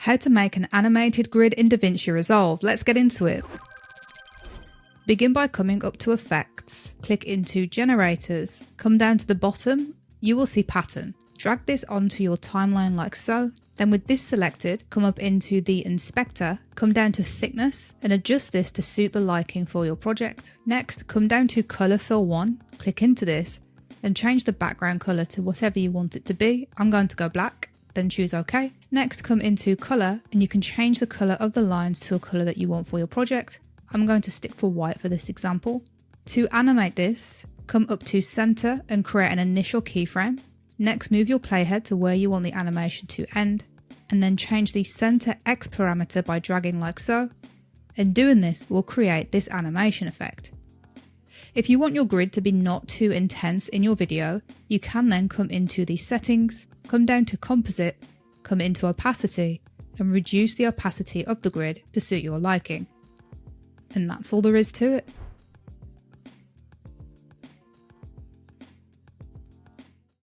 How to make an animated grid in DaVinci Resolve. Let's get into it. Begin by coming up to Effects, click into Generators, come down to the bottom, you will see Pattern. Drag this onto your timeline like so. Then with this selected, come up into the Inspector, come down to Thickness and adjust this to suit the liking for your project. Next, come down to Color Fill 1, click into this and change the background color to whatever you want it to be. I'm going to go black, then choose OK. Next, come into Color and you can change the color of the lines to a color that you want for your project. I'm going to stick for white for this example. To animate this, come up to Center and create an initial keyframe. Next, move your playhead to where you want the animation to end, and then change the center X parameter by dragging like so, and doing this will create this animation effect. If you want your grid to be not too intense in your video, you can then come into the settings, come down to composite, come into opacity, and reduce the opacity of the grid to suit your liking. And that's all there is to it.